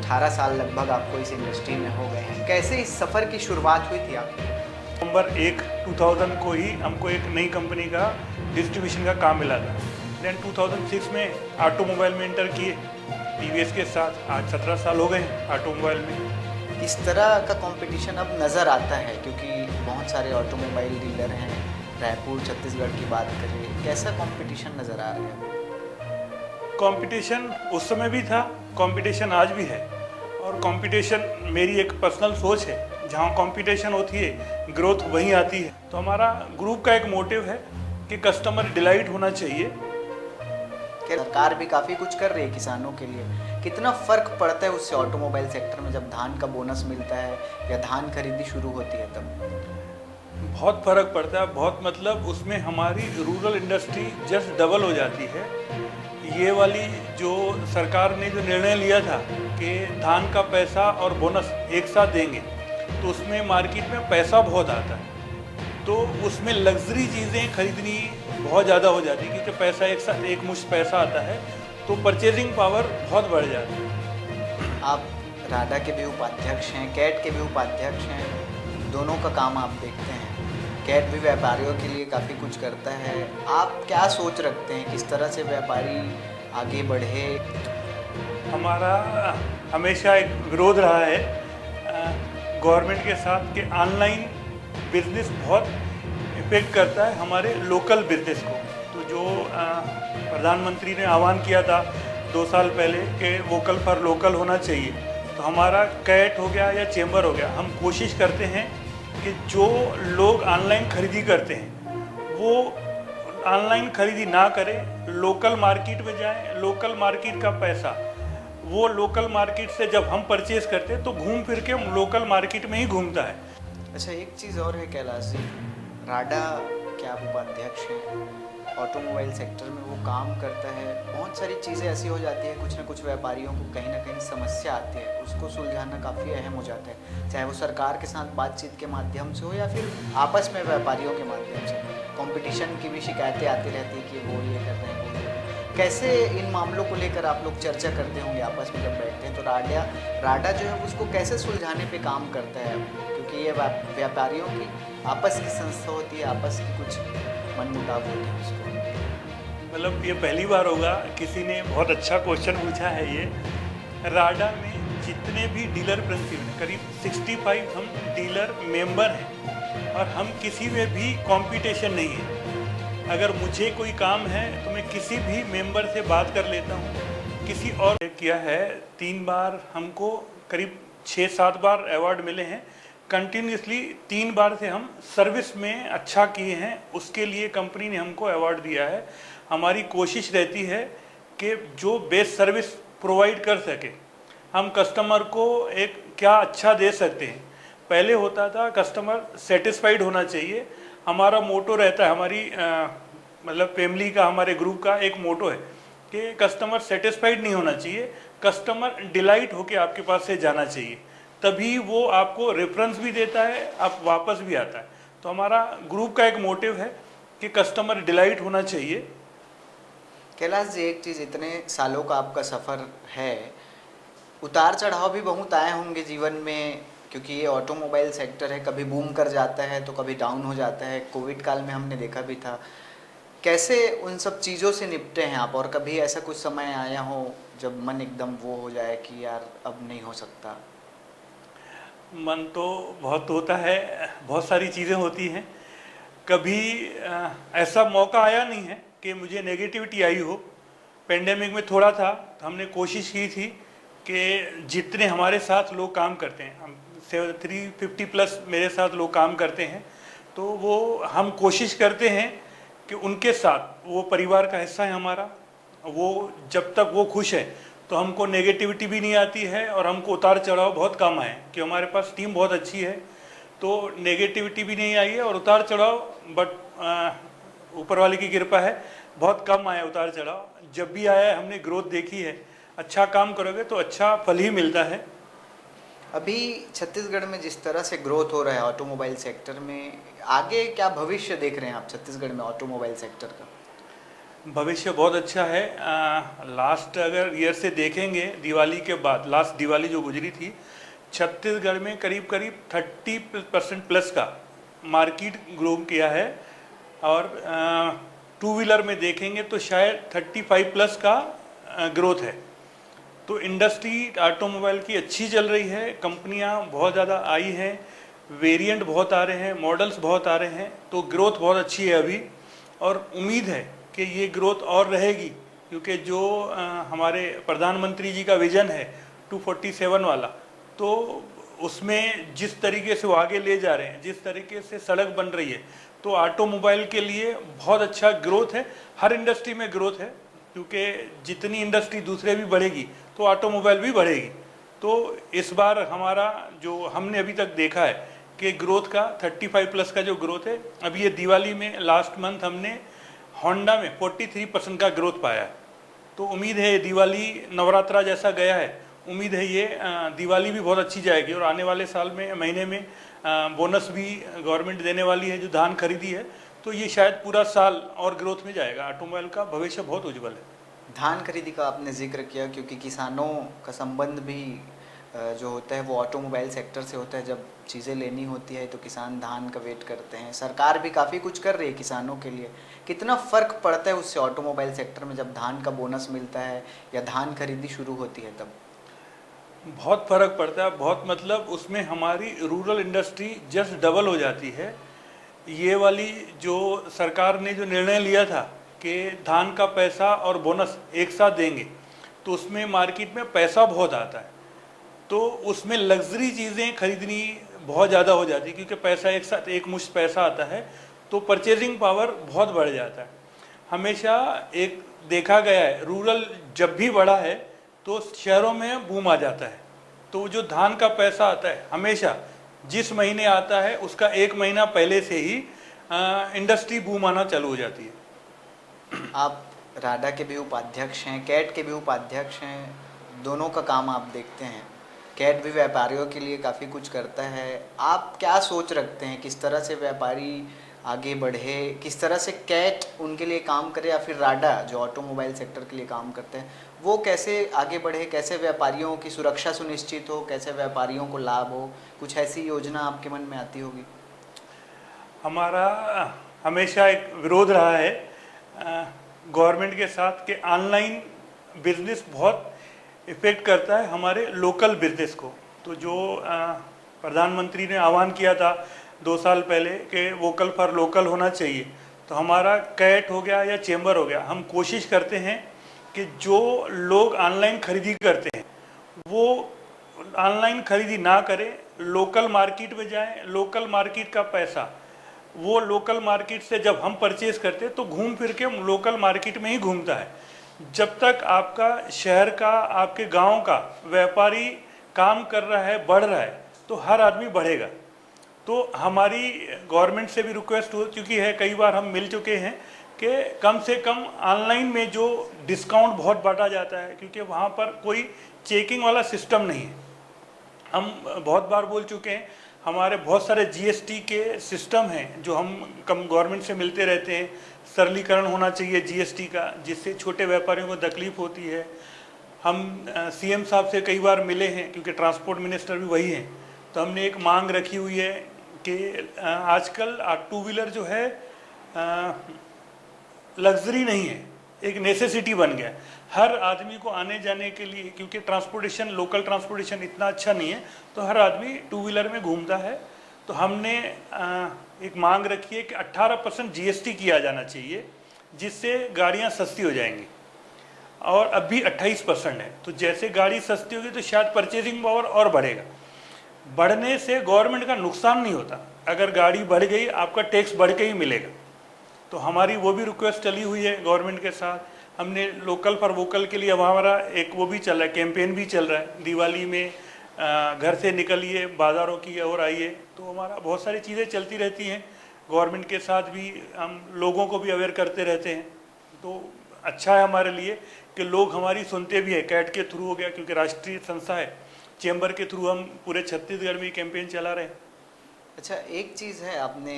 18 साल लगभग आपको इस इंडस्ट्री में हो गए हैं। कैसे इस सफ़र की शुरुआत हुई थी आपकी? नवंबर 1 2000 को ही हमको एक नई कंपनी का डिस्ट्रीब्यूशन का काम मिला था। देन 2006 में ऑटोमोबाइल में इंटर किए टीवीएस के साथ। आज 17 साल हो गए ऑटोमोबाइल में। किस तरह का कंपटीशन अब नज़र आता है, क्योंकि बहुत सारे ऑटोमोबाइल डीलर हैं, रायपुर छत्तीसगढ़ की बात करें, कैसा कंपटीशन नज़र आ रहा है? कंपटीशन उस समय भी था, कंपटीशन आज भी है। और कंपटीशन मेरी एक पर्सनल सोच है, जहाँ कंपटीशन होती है ग्रोथ वहीं आती है। तो हमारा ग्रुप का एक मोटिव है कि कस्टमर डिलाइट होना चाहिए। सरकार भी काफ़ी कुछ कर रही है किसानों के लिए। कितना फ़र्क पड़ता है उससे ऑटोमोबाइल सेक्टर में, जब धान का बोनस मिलता है या धान खरीदी शुरू होती है तब? बहुत फ़र्क पड़ता है, बहुत मतलब उसमें हमारी रूरल इंडस्ट्री जस्ट डबल हो जाती है। ये वाली जो सरकार ने जो निर्णय लिया था कि धान का पैसा और बोनस एक साथ देंगे, तो उसमें मार्केट में पैसा बहुत आता है, तो उसमें लग्जरी चीज़ें खरीदनी बहुत ज़्यादा हो जाती है, क्योंकि पैसा एक साथ एक मुश्त पैसा आता है, तो परचेजिंग पावर बहुत बढ़ जाती है। आप राडा के भी उपाध्यक्ष हैं, कैट के भी उपाध्यक्ष हैं, दोनों का काम आप देखते हैं। कैट भी व्यापारियों के लिए काफ़ी कुछ करता है। आप क्या सोच रखते हैं, किस तरह से व्यापारी आगे बढ़े? हमारा हमेशा एक विरोध रहा है गवर्नमेंट के साथ कि ऑनलाइन बिजनेस बहुत इफेक्ट करता है हमारे लोकल बिजनेस को। तो जो प्रधानमंत्री ने आह्वान किया था 2 साल पहले कि वोकल फॉर लोकल होना चाहिए, तो हमारा कैट हो गया या चेंबर हो गया, हम कोशिश करते हैं कि जो लोग ऑनलाइन खरीदी करते हैं वो ऑनलाइन खरीदी ना करें, लोकल मार्केट में जाएं। लोकल मार्केट का पैसा वो लोकल मार्केट से जब हम परचेज करते हैं तो घूम फिर के लोकल मार्केट में ही घूमता है। अच्छा, एक चीज़ और है कैलाश जी, राडा के आप उपाध्यक्ष हैं, ऑटोमोबाइल सेक्टर में वो काम करता है। बहुत सारी चीज़ें ऐसी हो जाती हैं, कुछ ना कुछ व्यापारियों को कहीं ना कहीं समस्या आती है, उसको सुलझाना काफ़ी अहम हो जाता है, चाहे वो सरकार के साथ बातचीत के माध्यम से हो या फिर आपस में व्यापारियों के माध्यम से। कंपटीशन की भी शिकायतें आती रहती है कि वो ये कर रहे हैं, वो ये कर रहे हैं। कैसे इन मामलों को लेकर आप लोग चर्चा करते होंगे आपस में जब बैठते हैं? तो राडा जो है उसको कैसे सुलझाने पे काम करता है? क्योंकि ये व्यापारियों की आपस की संस्था होती है, आपस की कुछ मनमुटाव होते हैं उसको। मतलब ये पहली बार होगा, किसी ने बहुत अच्छा क्वेश्चन पूछा है ये। राडा में जितने भी डीलर प्रिंसिपल हैं, करीब 65 हम डीलर मेंबर हैं, और हम किसी में भी कंपटीशन नहीं है। अगर मुझे कोई काम है तो मैं किसी भी मेंबर से बात कर लेता हूँ। किसी और ने किया है 3 बार, हमको करीब 6-7 बार अवार्ड मिले हैं कंटिन्यूसली। 3 बार से हम सर्विस में अच्छा किए हैं, उसके लिए कंपनी ने हमको अवार्ड दिया है। हमारी कोशिश रहती है कि जो बेस्ट सर्विस प्रोवाइड कर सके, हम कस्टमर को एक क्या अच्छा दे सकते हैं। पहले होता था कस्टमर सेटिस्फाइड होना चाहिए, हमारा मोटो रहता है। हमारी मतलब फैमिली का, हमारे ग्रुप का एक मोटो है कि कस्टमर सेटिस्फाइड नहीं होना चाहिए, कस्टमर डिलाइट होके आपके पास से जाना चाहिए, तभी वो आपको रेफरेंस भी देता है, आप वापस भी आता है। तो हमारा ग्रुप का एक मोटिव है कि कस्टमर डिलाइट होना चाहिए। कैलाश जी, एक चीज़, इतने सालों का आपका सफ़र है, उतार चढ़ाव भी बहुत आए होंगे जीवन में, क्योंकि ये ऑटोमोबाइल सेक्टर है, कभी बूम कर जाता है तो कभी डाउन हो जाता है। कोविड काल में हमने देखा भी था। कैसे उन सब चीज़ों से निपटे हैं आप? और कभी ऐसा कुछ समय आया हो जब मन एकदम वो हो जाए कि यार अब नहीं हो सकता? मन तो बहुत होता है, बहुत सारी चीज़ें होती हैं। कभी ऐसा मौका आया नहीं है कि मुझे नेगेटिविटी आई हो। पेंडेमिक में थोड़ा था, तो हमने कोशिश की थी कि जितने हमारे साथ लोग काम करते हैं, हम 350+ मेरे साथ लोग काम करते हैं, तो वो हम कोशिश करते हैं कि उनके साथ, वो परिवार का हिस्सा है हमारा, वो जब तक वो खुश है तो हमको नेगेटिविटी भी नहीं आती है, और हमको उतार चढ़ाव बहुत कम आए कि हमारे पास टीम बहुत अच्छी है, तो नेगेटिविटी भी नहीं आई है और उतार चढ़ाव, बट ऊपर वाले की कृपा है, बहुत कम आया उतार चढ़ाव। जब भी आया है हमने ग्रोथ देखी है। अच्छा काम करोगे तो अच्छा फल ही मिलता है। अभी छत्तीसगढ़ में जिस तरह से ग्रोथ हो रहा है ऑटोमोबाइल सेक्टर में, आगे क्या भविष्य देख रहे हैं आप छत्तीसगढ़ में ऑटोमोबाइल सेक्टर का? भविष्य बहुत अच्छा है। लास्ट अगर ईयर से देखेंगे, दिवाली के बाद लास्ट दिवाली जो गुजरी थी, छत्तीसगढ़ में करीब करीब 30% प्लस का मार्केट ग्रो किया है। और टू व्हीलर में देखेंगे तो शायद 35 प्लस का ग्रोथ है। तो इंडस्ट्री ऑटोमोबाइल की अच्छी चल रही है, कंपनियां बहुत ज़्यादा आई हैं, वेरिएंट बहुत आ रहे हैं, मॉडल्स बहुत आ रहे हैं, तो ग्रोथ बहुत अच्छी है अभी। और उम्मीद है कि ये ग्रोथ और रहेगी, क्योंकि जो हमारे प्रधानमंत्री जी का विज़न है 247 वाला, तो उसमें जिस तरीके से वो आगे ले जा रहे हैं, जिस तरीके से सड़क बन रही है, तो ऑटोमोबाइल के लिए बहुत अच्छा ग्रोथ है। हर इंडस्ट्री में ग्रोथ है, क्योंकि जितनी इंडस्ट्री दूसरे भी बढ़ेगी तो ऑटोमोबाइल भी बढ़ेगी। तो इस बार हमारा जो हमने अभी तक देखा है कि ग्रोथ का 35 प्लस का जो ग्रोथ है, अभी ये दिवाली में लास्ट मंथ हमने होंडा में 43% का ग्रोथ पाया है। तो उम्मीद है दिवाली नवरात्रा जैसा गया है, उम्मीद है ये दिवाली भी बहुत अच्छी जाएगी। और आने वाले साल में महीने में बोनस भी गवर्नमेंट देने वाली है जो धान खरीदी है, तो ये शायद पूरा साल और ग्रोथ में जाएगा। ऑटोमोबाइल का भविष्य बहुत उज्जवल है। धान खरीदी का आपने जिक्र किया, क्योंकि किसानों का संबंध भी जो होता है वो ऑटोमोबाइल सेक्टर से होता है। जब चीज़ें लेनी होती है तो किसान धान का वेट करते हैं। सरकार भी काफ़ी कुछ कर रही है किसानों के लिए। कितना फ़र्क पड़ता है उससे ऑटोमोबाइल सेक्टर में, जब धान का बोनस मिलता है या धान खरीदी शुरू होती है तब? बहुत फ़र्क पड़ता है, बहुत मतलब उसमें हमारी रूरल इंडस्ट्री जस्ट डबल हो जाती है। ये वाली जो सरकार ने जो निर्णय लिया था कि धान का पैसा और बोनस एक साथ देंगे, तो उसमें मार्केट में पैसा बहुत आता है, तो उसमें लग्जरी चीज़ें खरीदनी बहुत ज़्यादा हो जाती है, क्योंकि पैसा एक साथ एक मुश्त पैसा आता है, तो परचेजिंग पावर बहुत बढ़ जाता है। हमेशा एक देखा गया है, रूरल जब भी बढ़ा है तो शहरों में बूम आ जाता है। तो जो धान का पैसा आता है हमेशा जिस महीने आता है उसका एक महीना पहले से ही इंडस्ट्री बूम आना चालू हो जाती है। आप राडा के भी उपाध्यक्ष हैं, कैट के भी उपाध्यक्ष हैं, दोनों का काम आप देखते हैं। कैट भी व्यापारियों के लिए काफ़ी कुछ करता है। आप क्या सोच रखते हैं, किस तरह से व्यापारी आगे बढ़े, किस तरह से कैट उनके लिए काम करे, या फिर राडा जो ऑटोमोबाइल सेक्टर के लिए काम करते हैं वो कैसे आगे बढ़े, कैसे व्यापारियों की सुरक्षा सुनिश्चित हो, कैसे व्यापारियों को लाभ हो? कुछ ऐसी योजना आपके मन में आती होगी? हमारा हमेशा एक विरोध रहा है गवर्नमेंट के साथ कि ऑनलाइन बिजनेस बहुत इफेक्ट करता है हमारे लोकल बिजनेस को। तो जो प्रधानमंत्री ने आह्वान किया था 2 साल पहले कि वोकल फॉर लोकल होना चाहिए, तो हमारा कैट हो गया या चेंबर हो गया, हम कोशिश करते हैं कि जो लोग ऑनलाइन खरीदी करते हैं वो ऑनलाइन खरीदी ना करें, लोकल मार्केट में जाएं। लोकल मार्केट का पैसा वो लोकल मार्केट से जब हम परचेज करते हैं तो घूम फिर के लोकल मार्केट में ही घूमता है। जब तक आपका शहर का, आपके गांव का व्यापारी काम कर रहा है, बढ़ रहा है, तो हर आदमी बढ़ेगा। तो हमारी गवर्नमेंट से भी रिक्वेस्ट हो चुकी है, कई बार हम मिल चुके हैं कि कम से कम ऑनलाइन में जो डिस्काउंट बहुत बांटा जाता है, क्योंकि वहाँ पर कोई चेकिंग वाला सिस्टम नहीं है। हम बहुत बार बोल चुके हैं, हमारे बहुत सारे जीएसटी के सिस्टम हैं जो हम कम गवर्नमेंट से मिलते रहते हैं। सरलीकरण होना चाहिए जीएसटी का, जिससे छोटे व्यापारियों को तकलीफ होती है। हम सीएम साहब से कई बार मिले हैं, क्योंकि ट्रांसपोर्ट मिनिस्टर भी वही हैं। तो हमने एक मांग रखी हुई है कि आजकल टू व्हीलर जो है लग्जरी नहीं है, एक नेसेसिटी बन गया है हर आदमी को आने जाने के लिए, क्योंकि ट्रांसपोर्टेशन, लोकल ट्रांसपोर्टेशन इतना अच्छा नहीं है, तो हर आदमी टू व्हीलर में घूमता है। तो हमने एक मांग रखी है कि 18% जीएसटी किया जाना चाहिए, जिससे गाड़ियां सस्ती हो जाएंगी। और अभी 28% है, तो जैसे गाड़ी सस्ती होगी तो शायद परचेजिंग पावर और बढ़ेगा। बढ़ने से गवर्नमेंट का नुकसान नहीं होता, अगर गाड़ी बढ़ गई आपका टैक्स बढ़ के ही मिलेगा। तो हमारी वो भी रिक्वेस्ट चली हुई है गवर्नमेंट के साथ। हमने लोकल फॉर वोकल के लिए हमारा एक वो भी चल रहा है, कैंपेन भी चल रहा है, दिवाली में घर से निकलिए बाज़ारों की ओर आइए। तो हमारा बहुत सारी चीज़ें चलती रहती हैं, गवर्नमेंट के साथ भी हम लोगों को भी अवेयर करते रहते हैं। तो अच्छा है हमारे लिए कि लोग हमारी सुनते भी हैं। कैट के थ्रू हो गया, क्योंकि राष्ट्रीय संस्था है, चैम्बर के थ्रू हम पूरे छत्तीसगढ़ में कैंपेन चला रहे हैं। अच्छा, एक चीज़ है, आपने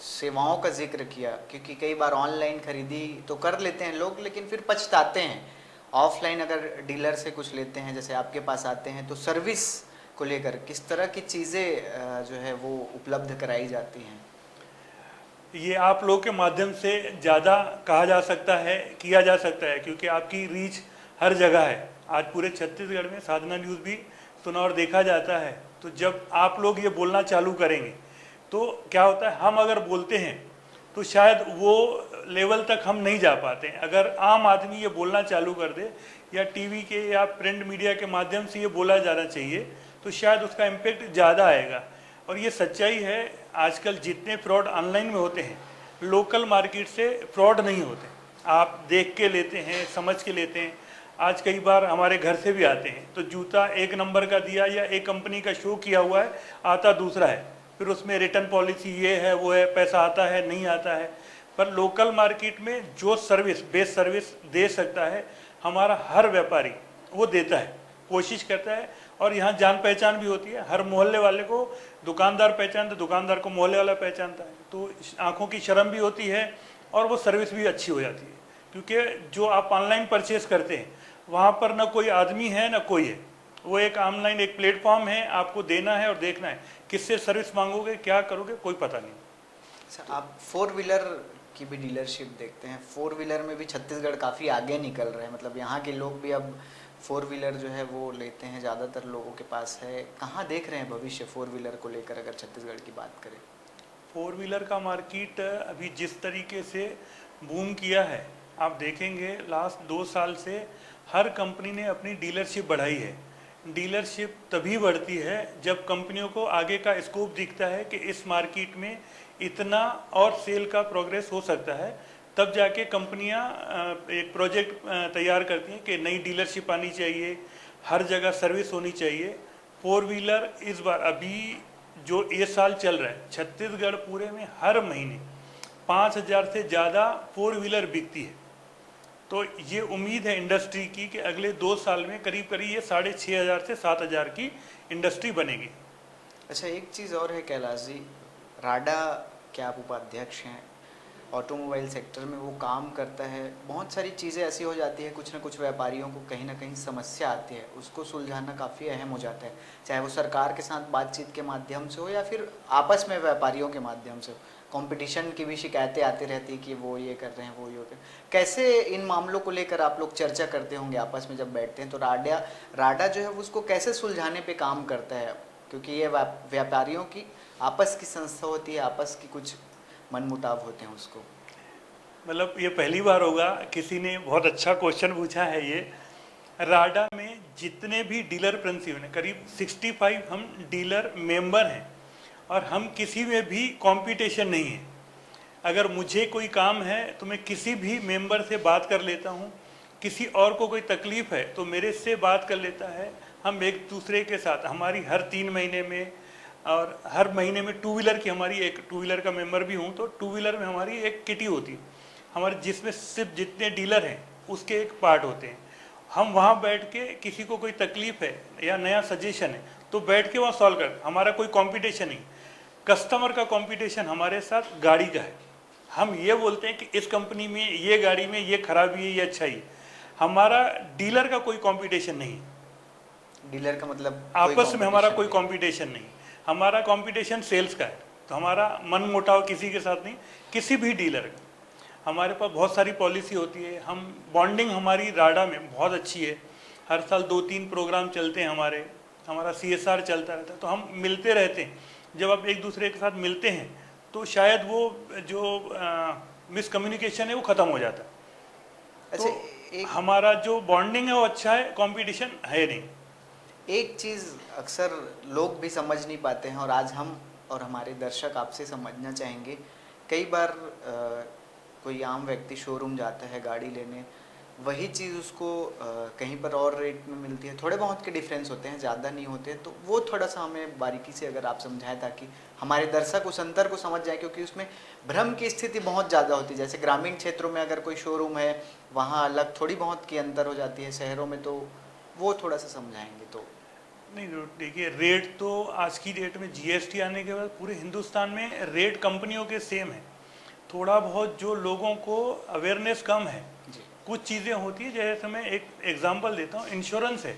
सेवाओं का जिक्र किया, क्योंकि कई बार ऑनलाइन खरीदी तो कर लेते हैं लोग लेकिन फिर पछताते हैं। ऑफलाइन अगर डीलर से कुछ लेते हैं, जैसे आपके पास आते हैं, तो सर्विस को लेकर किस तरह की चीज़ें जो है वो उपलब्ध कराई जाती हैं? ये आप लोग के माध्यम से ज़्यादा कहा जा सकता है, किया जा सकता है, क्योंकि आपकी रीच हर जगह है। आज पूरे छत्तीसगढ़ में साधना न्यूज़ भी सुना और देखा जाता है। तो जब आप लोग ये बोलना चालू करेंगे तो क्या होता है, हम अगर बोलते हैं तो शायद वो लेवल तक हम नहीं जा पाते हैं। अगर आम आदमी ये बोलना चालू कर दे या टीवी के या प्रिंट मीडिया के माध्यम से ये बोला जाना चाहिए तो शायद उसका इम्पेक्ट ज़्यादा आएगा। और ये सच्चाई है, आजकल जितने फ्रॉड ऑनलाइन में होते हैं, लोकल मार्केट से फ्रॉड नहीं होते। आप देख के लेते हैं, समझ के लेते हैं। आज कई बार हमारे घर से भी आते हैं तो जूता एक नंबर का दिया या एक कंपनी का शो किया हुआ है, आता दूसरा है, फिर उसमें रिटर्न पॉलिसी ये है वो है, पैसा आता है नहीं आता है। पर लोकल मार्केट में जो सर्विस, बेस्ट सर्विस दे सकता है हमारा हर व्यापारी वो देता है, कोशिश करता है। और यहाँ जान पहचान भी होती है, हर मोहल्ले वाले को दुकानदार पहचानता, दुकानदार को मोहल्ले वाला पहचानता है। तो आंखों की शर्म भी होती है और वो सर्विस भी अच्छी हो जाती है। क्योंकि जो आप ऑनलाइन परचेस करते हैं वहाँ पर ना कोई आदमी है ना कोई है, वो एक ऑनलाइन एक प्लेटफॉर्म है, आपको देना है और देखना है, किससे सर्विस मांगोगे, क्या करोगे, कोई पता नहीं। अच्छा, आप फोर व्हीलर की भी डीलरशिप देखते हैं। फोर व्हीलर में भी छत्तीसगढ़ काफ़ी आगे निकल रहे हैं, मतलब यहाँ के लोग भी अब फोर व्हीलर जो है वो लेते हैं, ज़्यादातर लोगों के पास है। कहाँ देख रहे हैं भविष्य फोर व्हीलर को लेकर, अगर छत्तीसगढ़ की बात करें? फोर व्हीलर का मार्केट अभी जिस तरीके से बूम किया है, आप देखेंगे लास्ट 2 साल से हर कंपनी ने अपनी डीलरशिप बढ़ाई है। डीलरशिप तभी बढ़ती है जब कंपनियों को आगे का स्कोप दिखता है कि इस मार्केट में इतना और सेल का प्रोग्रेस हो सकता है, तब जाके कंपनियां एक प्रोजेक्ट तैयार करती हैं कि नई डीलरशिप आनी चाहिए, हर जगह सर्विस होनी चाहिए। फोर व्हीलर इस बार अभी जो ये साल चल रहा है, छत्तीसगढ़ पूरे में हर महीने 5,000 से ज़्यादा फोर व्हीलर बिकती है। तो ये उम्मीद है इंडस्ट्री की कि अगले 2 साल में करीब करीब ये 6,500 से 7,000 की इंडस्ट्री बनेगी। अच्छा, एक चीज़ और है कैलाश जी, राडा के आप उपाध्यक्ष हैं, ऑटोमोबाइल सेक्टर में वो काम करता है। बहुत सारी चीज़ें ऐसी हो जाती है, कुछ ना कुछ व्यापारियों को कहीं ना कहीं समस्या आती है, उसको सुलझाना काफ़ी अहम हो जाता है, चाहे वो सरकार के साथ बातचीत के माध्यम से हो या फिर आपस में व्यापारियों के माध्यम से हो। कंपटीशन की भी शिकायतें आती रहती है कि वो ये कर रहे हैं, वो ये कर। कैसे इन मामलों को लेकर आप लोग चर्चा करते होंगे आपस में जब बैठते हैं? तो राडा जो है उसको कैसे सुलझाने पे काम करता है? क्योंकि ये व्यापारियों की आपस की संस्था होती है, आपस की कुछ मनमुटाव होते हैं उसको। मतलब ये पहली बार होगा, किसी ने बहुत अच्छा क्वेश्चन पूछा है। ये राडा में जितने भी डीलर प्रिंसिपल हैं, करीब 65 हम डीलर मेंबर हैं और हम किसी में भी कंपटीशन नहीं है। अगर मुझे कोई काम है तो मैं किसी भी मेंबर से बात कर लेता हूँ, किसी और को कोई तकलीफ़ है तो मेरे से बात कर लेता है। हम एक दूसरे के साथ, हमारी हर 3 महीने में और हर महीने में टू व्हीलर की, हमारी एक टू व्हीलर का मेंबर भी हूँ, तो टू व्हीलर में हमारी एक किटी होती है हमारे, जिसमें सिर्फ जितने डीलर हैं उसके एक पार्ट होते हैं। हम वहाँ बैठ के किसी को कोई तकलीफ़ है या नया सजेशन है तो बैठ के वहाँ सॉल्व कर, हमारा कोई कंपटीशन नहीं। कस्टमर का कंपटीशन हमारे साथ गाड़ी का है। हम ये बोलते हैं कि इस कंपनी में ये गाड़ी में ये खराबी है, ये अच्छा ही। हमारा डीलर का कोई कंपटीशन नहीं। डीलर का मतलब आपस में हमारा कोई कंपटीशन नहीं, हमारा कंपटीशन सेल्स का है। तो हमारा मन मुटाव किसी के साथ नहीं, किसी भी डीलर का। हमारे पास बहुत सारी पॉलिसी होती है, हम बॉन्डिंग हमारी राडा में बहुत अच्छी है। हर साल 2-3 प्रोग्राम चलते हैं हमारा CSR चलता रहता है, तो हम मिलते रहते हैं। जब आप एक दूसरे के साथ मिलते हैं तो शायद वो जो मिसकम्युनिकेशन है वो ख़त्म हो जाता है। अच्छा, तो हमारा जो बॉन्डिंग है वो अच्छा है, कंपटीशन है नहीं। एक चीज़ अक्सर लोग भी समझ नहीं पाते हैं और आज हम और हमारे दर्शक आपसे समझना चाहेंगे। कई बार कोई आम व्यक्ति शोरूम जाता है गाड़ी लेने, वही चीज़ उसको कहीं पर और रेट में मिलती है, थोड़े बहुत के डिफरेंस होते हैं, ज़्यादा नहीं होते। तो वो थोड़ा सा हमें बारीकी से अगर आप समझाएं ताकि हमारे दर्शक उस अंतर को समझ जाए, क्योंकि उसमें भ्रम की स्थिति बहुत ज़्यादा होती है। जैसे ग्रामीण क्षेत्रों में अगर कोई शोरूम है वहाँ अलग थोड़ी बहुत की अंतर हो जाती है, शहरों में तो वो थोड़ा सा समझाएंगे तो। नहीं तो देखिए, रेट तो आज की डेट में जीएसटी आने के बाद पूरे हिंदुस्तान में रेट कंपनियों के सेम है। थोड़ा बहुत जो लोगों को अवेयरनेस कम है, जी। कुछ चीज़ें होती है, जैसे मैं एक एग्जांपल देता हूँ, इंश्योरेंस है।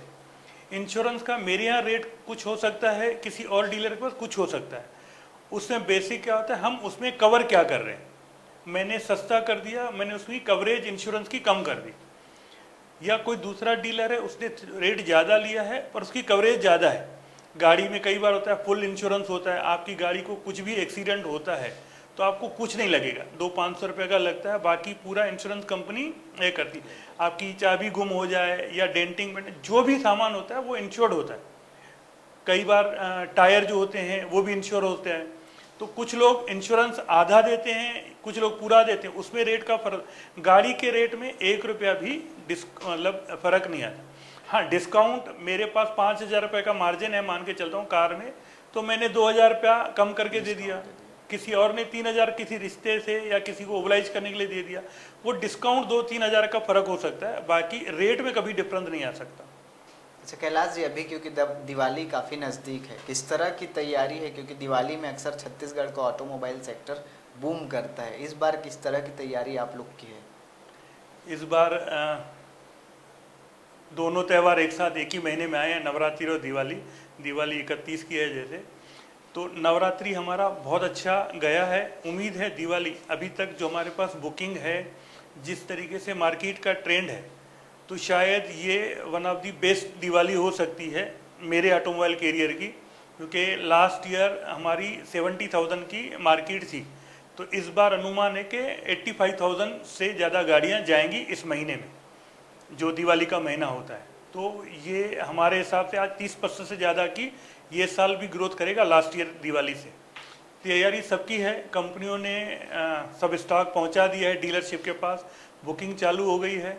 इंश्योरेंस का मेरे यहाँ रेट कुछ हो सकता है, किसी और डीलर के पास कुछ हो सकता है। उसमें बेसिक क्या होता है, हम उसमें कवर क्या कर रहे हैं। मैंने सस्ता कर दिया, मैंने उसकी कवरेज इंश्योरेंस की कम कर दी, या कोई दूसरा डीलर है उसने रेट ज़्यादा लिया है पर उसकी कवरेज ज़्यादा है। गाड़ी में कई बार होता है फुल इंश्योरेंस होता है, आपकी गाड़ी को कुछ भी एक्सीडेंट होता है तो आपको कुछ नहीं लगेगा, 200-500 रुपये का लगता है, बाकी पूरा इंश्योरेंस कंपनी ये करती है। आपकी चाबी गुम हो जाए या डेंटिंग में जो भी सामान होता है वो इंश्योर्ड होता है। कई बार टायर जो होते हैं वो भी इंश्योर होते हैं। तो कुछ लोग इंश्योरेंस आधा देते हैं, कुछ लोग पूरा देते हैं, उसमें रेट का फर्क। गाड़ी के रेट में 1 रुपया भी मतलब फर्क नहीं आता। हाँ, डिस्काउंट मेरे पास 5,000 रुपये का मार्जिन है, मान के चलता हूँ कार में, तो मैंने 2,000 रुपया कम करके दे दिया, किसी और ने 3,000 किसी रिश्ते से या किसी को ओबलाइज करने के लिए दे दिया। वो डिस्काउंट 2-3 हज़ार का फर्क हो सकता है, बाकी रेट में कभी डिफरेंस नहीं आ सकता। अच्छा कैलाश जी, अभी क्योंकि दिवाली काफ़ी नज़दीक है, किस तरह की तैयारी है? क्योंकि दिवाली में अक्सर छत्तीसगढ़ का ऑटोमोबाइल सेक्टर बूम करता है, इस बार किस तरह की तैयारी आप लोग की है? इस बार दोनों त्यौहार एक साथ एक ही महीने में आए हैं, नवरात्रि और दिवाली। दिवाली 31 की है जैसे, तो नवरात्रि हमारा बहुत अच्छा गया है। उम्मीद है दिवाली, अभी तक जो हमारे पास बुकिंग है, जिस तरीके से मार्केट का ट्रेंड है, तो शायद ये one of the best Diwali हो सकती है मेरे ऑटोमोबाइल कैरियर की, क्योंकि लास्ट ईयर हमारी 70,000 की मार्केट थी, तो इस बार अनुमान है कि 85,000 से ज़्यादा गाड़ियाँ जाएंगी इस महीने में, जो दिवाली का महीना होता है। तो ये हमारे हिसाब से आज 30% से ज़्यादा की ये साल भी ग्रोथ करेगा लास्ट ईयर दिवाली से। तैयारी सबकी है, कंपनियों ने सब स्टॉक पहुंचा दिया है डीलरशिप के पास, बुकिंग चालू हो गई है।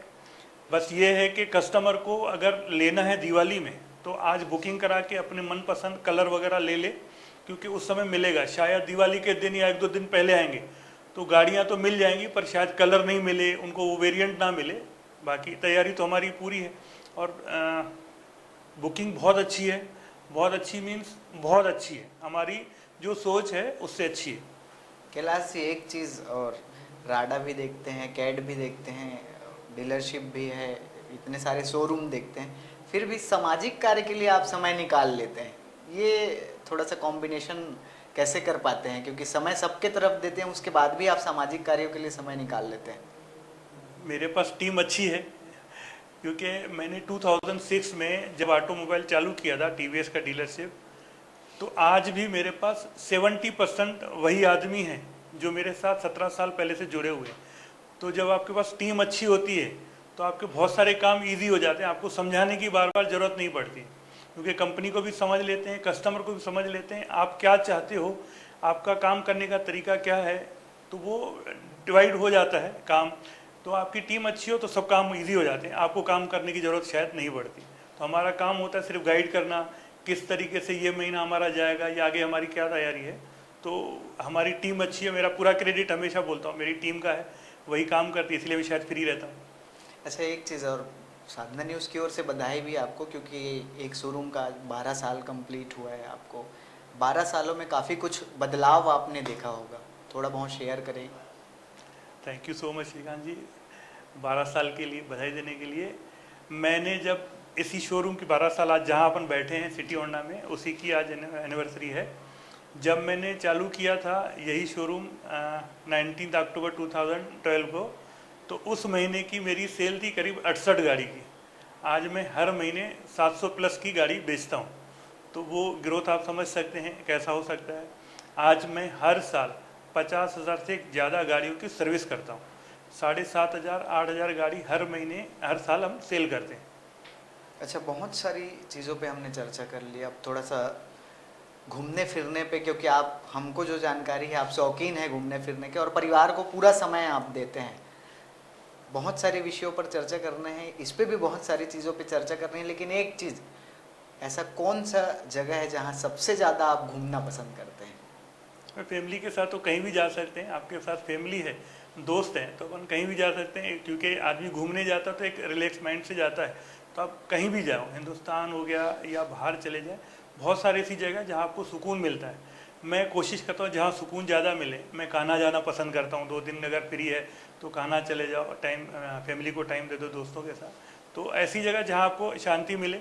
बस ये है कि कस्टमर को अगर लेना है दिवाली में तो आज बुकिंग करा के अपने मनपसंद कलर वगैरह ले ले, क्योंकि उस समय मिलेगा। शायद दिवाली के दिन या 1-2 दिन पहले आएंगे तो गाड़ियाँ तो मिल जाएंगी, पर शायद कलर नहीं मिले उनको, वो वेरिएंट ना मिले। बाकी तैयारी तो हमारी पूरी है और बुकिंग बहुत अच्छी है। बहुत अच्छी मीन्स बहुत अच्छी है, हमारी जो सोच है उससे अच्छी है। कैलाश जी, एक चीज़ और, राडा भी देखते हैं, कैड भी देखते हैं, डीलरशिप भी है, इतने सारे शोरूम देखते हैं, फिर भी सामाजिक कार्य के लिए आप समय निकाल लेते हैं। ये थोड़ा सा कॉम्बिनेशन कैसे कर पाते हैं? क्योंकि समय सबके तरफ देते हैं, उसके बाद भी आप सामाजिक कार्यों के लिए समय निकाल लेते हैं। मेरे पास टीम अच्छी है, क्योंकि मैंने 2006 में जब ऑटोमोबाइल चालू किया था टीवीएस का डीलरशिप, तो आज भी मेरे पास 70% वही आदमी हैं जो मेरे साथ 17 साल पहले से जुड़े हुए हैं। तो जब आपके पास टीम अच्छी होती है तो आपके बहुत सारे काम इजी हो जाते हैं, आपको समझाने की बार बार ज़रूरत नहीं पड़ती, क्योंकि कंपनी को भी समझ लेते हैं, कस्टमर को भी समझ लेते हैं, आप क्या चाहते हो, आपका काम करने का तरीका क्या है, तो वो डिवाइड हो जाता है काम। तो आपकी टीम अच्छी हो तो सब काम इजी हो जाते हैं, आपको काम करने की ज़रूरत शायद नहीं पड़ती। तो हमारा काम होता है सिर्फ गाइड करना, किस तरीके से ये महीना हमारा जाएगा या आगे हमारी क्या तैयारी है। तो हमारी टीम अच्छी है, मेरा पूरा क्रेडिट हमेशा बोलता हूँ मेरी टीम का है, वही काम करती है, इसलिए मैं शायद फ्री रहता हूँ। अच्छा, एक चीज़ और, साधना न्यूज़ की ओर से बधाई भी आपको, क्योंकि एक शोरूम का 12 साल कंप्लीट हुआ है आपको। 12 सालों में काफ़ी कुछ बदलाव आपने देखा होगा, थोड़ा बहुत शेयर करें। Thank you so much Shrikant ji, 12 साल के लिए बधाई देने के लिए। मैंने जब इसी शोरूम की 12 साल, आज जहाँ अपन बैठे हैं सिटी होंडा में, उसी की आज एनिवर्सरी है। जब मैंने चालू किया था यही शोरूम 19 अक्टूबर 2012 को, तो उस महीने की मेरी सेल थी करीब 68 गाड़ी की। आज मैं हर महीने 700 प्लस की गाड़ी बेचता हूँ, तो वो ग्रोथ आप समझ सकते हैं कैसा हो सकता है। आज मैं हर साल 50,000 से ज़्यादा गाड़ियों की सर्विस करता हूँ, 7,500-8,000 गाड़ी हर महीने हर साल हम सेल करते हैं। अच्छा, बहुत सारी चीज़ों पे हमने चर्चा कर ली, अब थोड़ा सा घूमने फिरने पे, क्योंकि आप, हमको जो जानकारी है, आप शौकीन हैं घूमने फिरने के और परिवार को पूरा समय आप देते हैं। बहुत सारे विषयों पर चर्चा करना है, इस पे भी बहुत सारी चीज़ों पे चर्चा करनी है, लेकिन एक चीज़, ऐसा कौन सा जगह है जहाँ सबसे ज़्यादा आप घूमना पसंद करते हैं? फैमिली के साथ तो कहीं भी जा सकते हैं, आपके साथ फैमिली है दोस्त हैं तो अपन कहीं भी जा सकते हैं, क्योंकि आदमी घूमने जाता है तो एक रिलैक्स माइंड से जाता है। तो आप कहीं भी जाओ, हिंदुस्तान हो गया या बाहर चले जाए, बहुत सारी ऐसी जगह जहाँ आपको सुकून मिलता है। मैं कोशिश करता हूँ जहाँ सुकून ज़्यादा मिले, मैं कान्हा जाना पसंद करता हूँ। 2 दिन अगर फ्री है तो कान्हा चले जाओ, टाइम फैमिली को टाइम दे दो दोस्तों के साथ। तो ऐसी जगह जहाँ आपको शांति मिले।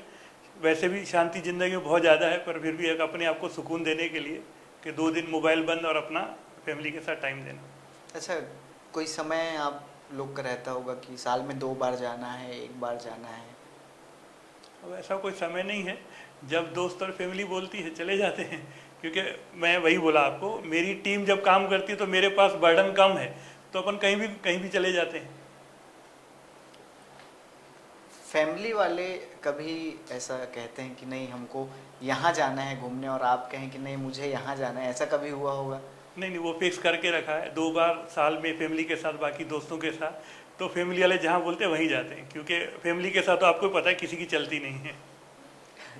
वैसे भी शांति ज़िंदगी में बहुत ज़्यादा है, पर फिर भी एक अपने आप को सुकून देने के लिए कि 2 दिन मोबाइल बंद और अपना फैमिली के साथ टाइम देना। अच्छा, कोई समय आप लोग का रहता होगा कि साल में 2 बार जाना है, 1 बार जाना है? अब ऐसा कोई समय नहीं है, जब दोस्त और फैमिली बोलती है चले जाते हैं। क्योंकि मैं वही बोला आपको, मेरी टीम जब काम करती है तो मेरे पास बर्डन कम है, तो अपन कहीं भी चले जाते हैं। फैमिली वाले कभी ऐसा कहते हैं कि नहीं हमको यहाँ जाना है घूमने, और आप कहें कि नहीं मुझे यहाँ जाना है, ऐसा कभी हुआ होगा? नहीं नहीं, वो फिक्स करके रखा है 2 बार साल में फैमिली के साथ, बाकी दोस्तों के साथ। तो फैमिली वाले जहाँ बोलते हैं वहीं जाते हैं, क्योंकि फैमिली के साथ तो आपको पता है किसी की चलती नहीं है।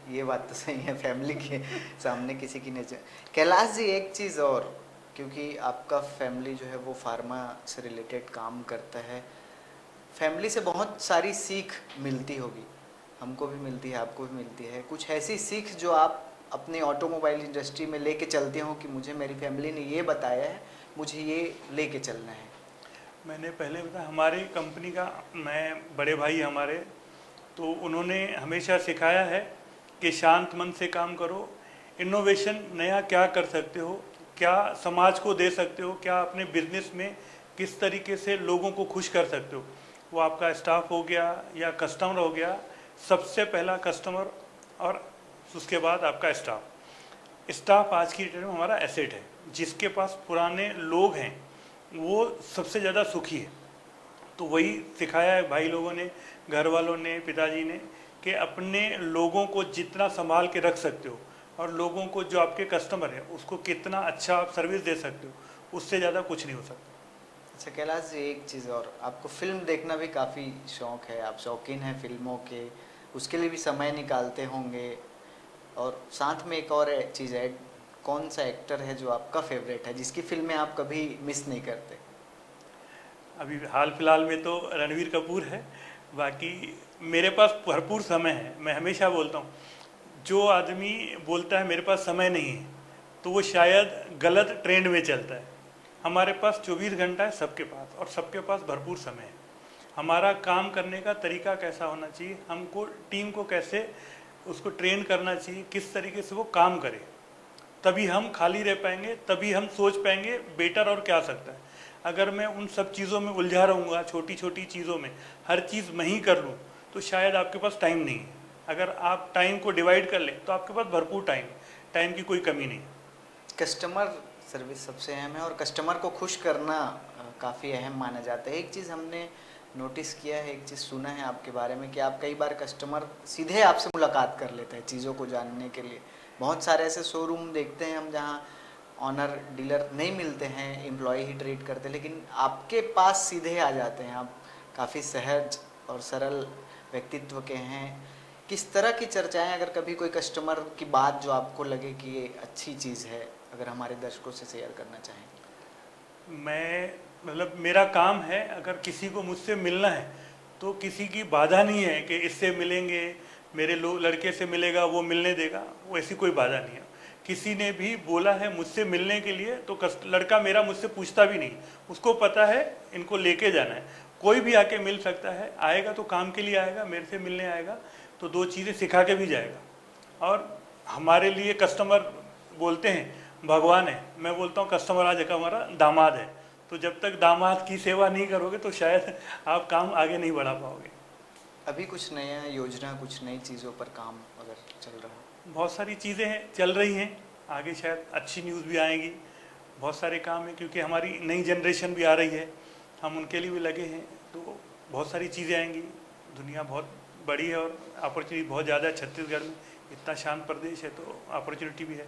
ये बात तो सही है, फैमिली के सामने किसी की नहीं। कैलाश जी, एक चीज़ और, क्योंकि आपका फैमिली जो है वो फार्मा से रिलेटेड काम करता है, फैमिली से बहुत सारी सीख मिलती होगी, हमको भी मिलती है, आपको भी मिलती है। कुछ ऐसी सीख जो आप अपने ऑटोमोबाइल इंडस्ट्री में लेके चलते हो कि मुझे मेरी फैमिली ने ये बताया है, मुझे ये लेके चलना है? मैंने पहले बताया, हमारी कंपनी का मैं बड़े भाई हमारे, तो उन्होंने हमेशा सिखाया है कि शांत मन से काम करो, इनोवेशन नया क्या कर सकते हो, क्या समाज को दे सकते हो, क्या अपने बिजनेस में किस तरीके से लोगों को खुश कर सकते हो। वो आपका स्टाफ हो गया या कस्टमर हो गया, सबसे पहला कस्टमर और उसके बाद आपका स्टाफ। स्टाफ आज की डेट में हमारा एसेट है। जिसके पास पुराने लोग हैं वो सबसे ज़्यादा सुखी है। तो वही सिखाया है भाई लोगों ने, घर वालों ने, पिताजी ने, कि अपने लोगों को जितना संभाल के रख सकते हो और लोगों को, जो आपके कस्टमर है, उसको कितना अच्छा आप सर्विस दे सकते हो, उससे ज़्यादा कुछ नहीं हो सकता। अच्छा कैलाश जी, एक चीज़ और, आपको फिल्म देखना भी काफ़ी शौक है, आप शौकीन हैं फिल्मों के, उसके लिए भी समय निकालते होंगे। और साथ में एक और चीज़ है, कौन सा एक्टर है जो आपका फेवरेट है, जिसकी फिल्में आप कभी मिस नहीं करते? अभी हाल फिलहाल में तो रणवीर कपूर है। बाकी मेरे पास भरपूर समय है। मैं हमेशा बोलता हूँ, जो आदमी बोलता है मेरे पास समय नहीं है, तो वो शायद गलत ट्रेंड में चलता है। हमारे पास 24 घंटा है सबके पास, और सबके पास भरपूर समय है। हमारा काम करने का तरीका कैसा होना चाहिए, हमको टीम को कैसे उसको ट्रेन करना चाहिए, किस तरीके से वो काम करे, तभी हम खाली रह पाएंगे, तभी हम सोच पाएंगे बेटर और क्या आ सकता है। अगर मैं उन सब चीज़ों में उलझा रहूँगा, छोटी छोटी चीज़ों में हर चीज़ मैं ही कर लूँ, तो शायद आपके पास टाइम नहीं है। अगर आप टाइम को डिवाइड कर लें तो आपके पास भरपूर टाइम है, टाइम की कोई कमी नहीं है। कस्टमर सर्विस सबसे अहम है, और कस्टमर को खुश करना काफ़ी अहम माना जाता है। एक चीज़ हमने नोटिस किया है, एक चीज़ सुना है आपके बारे में कि आप कई बार कस्टमर सीधे आपसे मुलाकात कर लेते हैं चीज़ों को जानने के लिए। बहुत सारे ऐसे शोरूम देखते हैं हम जहाँ ऑनर डीलर नहीं मिलते हैं, एम्प्लॉय ही ट्रीट करते हैं, लेकिन आपके पास सीधे आ जाते हैं। आप काफ़ी सहज और सरल व्यक्तित्व के हैं। किस तरह की चर्चाएं, अगर कभी कोई कस्टमर की बात जो आपको लगे कि ये अच्छी चीज़ है, अगर हमारे दर्शकों से शेयर करना चाहें? मैं मतलब मेरा काम है, अगर किसी को मुझसे मिलना है तो किसी की बाधा नहीं है कि इससे मिलेंगे, मेरे लड़के से मिलेगा वो मिलने देगा, वो ऐसी कोई बाधा नहीं है। किसी ने भी बोला है मुझसे मिलने के लिए तो लड़का मेरा मुझसे पूछता भी नहीं, उसको पता है इनको लेके जाना है। कोई भी आके मिल सकता है, आएगा तो काम के लिए आएगा, मेरे से मिलने आएगा तो 2 चीज़ें सिखा के भी जाएगा। और हमारे लिए कस्टमर बोलते हैं भगवान है, मैं बोलता हूँ कस्टमर आज का हमारा दामाद है। तो जब तक दामाद की सेवा नहीं करोगे तो शायद आप काम आगे नहीं बढ़ा पाओगे। अभी कुछ नया योजना, कुछ नई चीज़ों पर काम अगर चल रहा है? बहुत सारी चीज़ें हैं, चल रही हैं, आगे शायद अच्छी न्यूज़ भी आएगी। बहुत सारे काम हैं, क्योंकि हमारी नई जनरेशन भी आ रही है, हम उनके लिए भी लगे हैं। तो बहुत सारी चीज़ें आएंगी। दुनिया बहुत बड़ी है और अपॉर्चुनिटी बहुत ज़्यादा है। छत्तीसगढ़ में इतना शांत प्रदेश है तो अपॉर्चुनिटी भी है,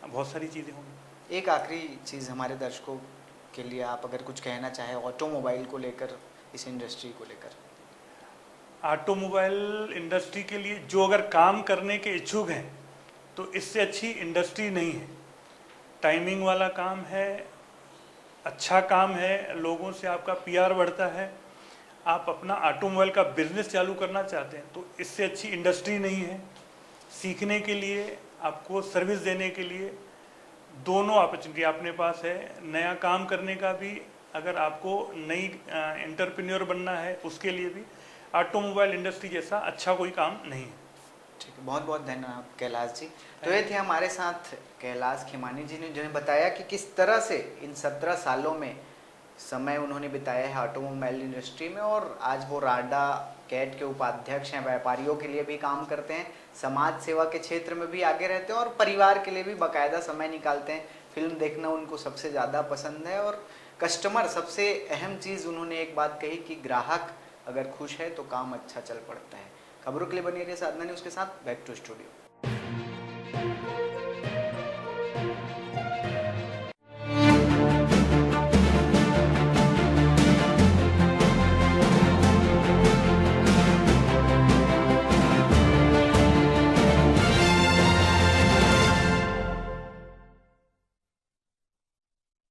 बहुत सारी चीज़ें होंगी। एक आखिरी चीज़ हमारे दर्शकों के लिए, आप अगर कुछ कहना चाहें ऑटोमोबाइल को लेकर, इस इंडस्ट्री को लेकर? ऑटोमोबाइल इंडस्ट्री के लिए जो अगर काम करने के इच्छुक हैं तो इससे अच्छी इंडस्ट्री नहीं है। टाइमिंग वाला काम है, अच्छा काम है, लोगों से आपका पीआर बढ़ता है, आप अपना ऑटोमोबाइल का बिजनेस चालू करना चाहते हैं तो इससे अच्छी इंडस्ट्री नहीं है। सीखने के लिए, आपको सर्विस देने के लिए दोनों अपॉर्चुनिटी अपने पास है। नया काम करने का भी, अगर आपको नई एंटरप्रेन्योर बनना है उसके लिए भी ऑटोमोबाइल इंडस्ट्री जैसा अच्छा कोई काम नहीं है। ठीक है, बहुत बहुत धन्यवाद कैलाश जी। तो ये थे हमारे साथ कैलाश खेमानी जी ने, जिन्हें बताया कि किस तरह से इन 17 सालों में समय उन्होंने बिताया है ऑटोमोबाइल इंडस्ट्री में, और आज वो राडा कैट के उपाध्यक्ष हैं, व्यापारियों के लिए भी काम करते हैं, समाज सेवा के क्षेत्र में भी आगे रहते हैं और परिवार के लिए भी बाकायदा समय निकालते हैं। फिल्म देखना उनको सबसे ज़्यादा पसंद है, और कस्टमर सबसे अहम चीज़ उन्होंने एक बात कही कि ग्राहक अगर खुश है तो काम अच्छा चल पड़ता है। खबरों के लिए बनी रहिए साधना न्यूज़ के साथ। Back to studio.